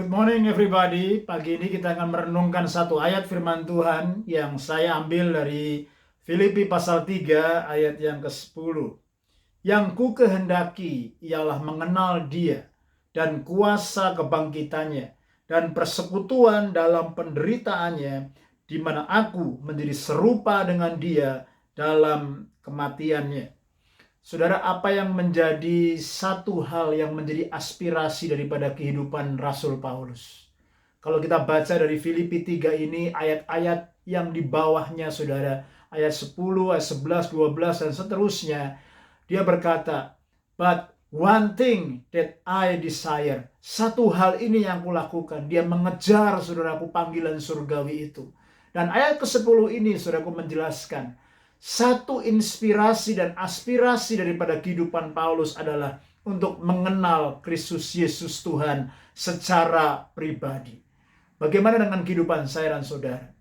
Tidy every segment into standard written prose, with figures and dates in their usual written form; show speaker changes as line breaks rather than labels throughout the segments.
Good morning everybody. Pagi ini kita akan merenungkan satu ayat firman Tuhan yang saya ambil dari Filipi pasal 3 ayat yang ke-10. Yang ku kehendaki ialah mengenal Dia dan kuasa kebangkitannya dan persekutuan dalam penderitaannya, di mana aku menjadi serupa dengan Dia dalam kematiannya. Saudara, apa yang menjadi satu hal yang menjadi aspirasi daripada kehidupan Rasul Paulus? Kalau kita baca dari Filipi 3 ini, ayat-ayat yang di bawahnya, saudara, ayat 10, ayat 11, 12, dan seterusnya, dia berkata, "But one thing that I desire." Satu hal ini yang kulakukan. Dia mengejar, saudaraku, panggilan surgawi itu. Dan ayat ke-10 ini, saudaraku, menjelaskan, satu inspirasi dan aspirasi daripada kehidupan Paulus adalah untuk mengenal Kristus Yesus Tuhan secara pribadi. Bagaimana dengan kehidupan saya dan saudara?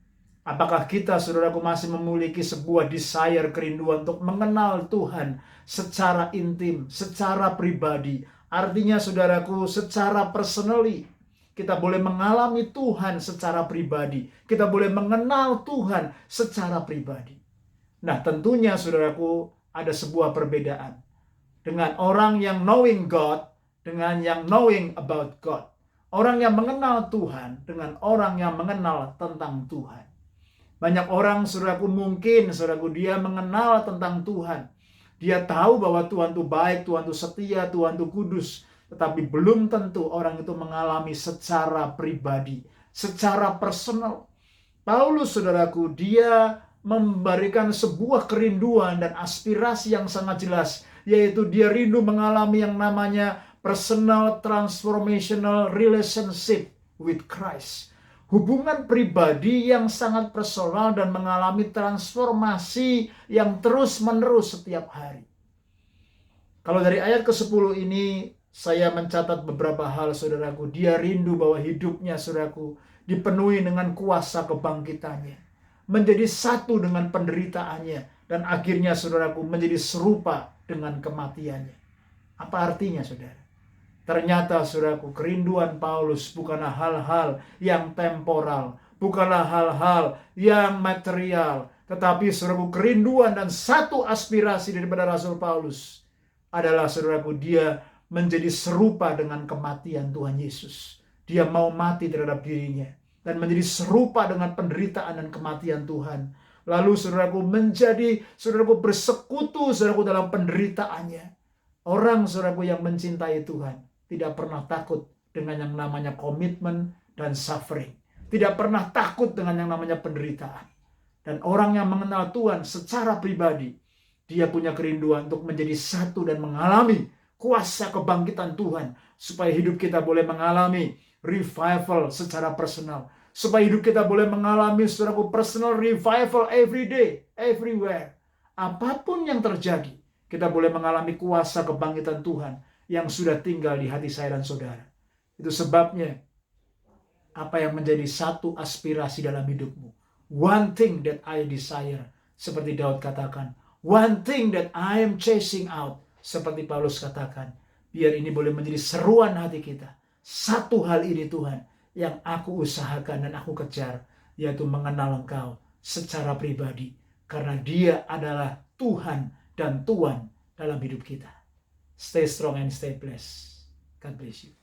Apakah kita, saudaraku, masih memiliki sebuah desire, kerinduan untuk mengenal Tuhan secara intim, secara pribadi? Artinya, saudaraku, secara personally. Kita boleh mengalami Tuhan secara pribadi. Kita boleh mengenal Tuhan secara pribadi. Nah, tentunya, saudaraku, ada sebuah perbedaan dengan orang yang knowing God dengan yang knowing about God. Orang yang mengenal Tuhan dengan orang yang mengenal tentang Tuhan. Banyak orang, saudaraku, mungkin, saudaraku, dia mengenal tentang Tuhan. Dia tahu bahwa Tuhan itu baik, Tuhan itu setia, Tuhan itu kudus. Tetapi belum tentu orang itu mengalami secara pribadi, secara personal. Paulus, saudaraku, dia memberikan sebuah kerinduan dan aspirasi yang sangat jelas, yaitu dia rindu mengalami yang namanya personal transformational relationship with Christ. Hubungan pribadi yang sangat personal dan mengalami transformasi yang terus-menerus setiap hari. Kalau dari ayat ke-10 ini, saya mencatat beberapa hal, saudaraku. Dia rindu bahwa hidupnya, saudaraku, dipenuhi dengan kuasa kebangkitannya, menjadi satu dengan penderitaannya, dan akhirnya, saudaraku, menjadi serupa dengan kematiannya. Apa artinya, saudara? Ternyata, saudaraku, kerinduan Paulus bukanlah hal-hal yang temporal, bukanlah hal-hal yang material, tetapi, saudaraku, kerinduan dan satu aspirasi daripada Rasul Paulus adalah, saudaraku, dia menjadi serupa dengan kematian Tuhan Yesus. Dia mau mati terhadap dirinya dan menjadi serupa dengan penderitaan dan kematian Tuhan. Lalu, saudaraku, menjadi, saudaraku, bersekutu, saudaraku, dalam penderitaannya. Orang, saudaraku, yang mencintai Tuhan tidak pernah takut dengan yang namanya komitmen dan suffering. Tidak pernah takut dengan yang namanya penderitaan. Dan orang yang mengenal Tuhan secara pribadi, dia punya kerinduan untuk menjadi satu dan mengalami kuasa kebangkitan Tuhan, supaya hidup kita boleh mengalami revival secara personal, supaya hidup kita boleh mengalami, saudaraku, personal revival every day, everywhere. Apapun yang terjadi, kita boleh mengalami kuasa kebangkitan Tuhan yang sudah tinggal di hati saya dan saudara. Itu sebabnya, apa yang menjadi satu aspirasi dalam hidupmu? One thing that I desire, seperti Daud katakan. One thing that I am chasing out, seperti Paulus katakan. Biar ini boleh menjadi seruan hati kita. Satu hal ini, Tuhan, yang aku usahakan dan aku kejar, yaitu mengenal Engkau secara pribadi. Karena Dia adalah Tuhan dan Tuan dalam hidup kita. Stay strong and stay blessed. God bless you.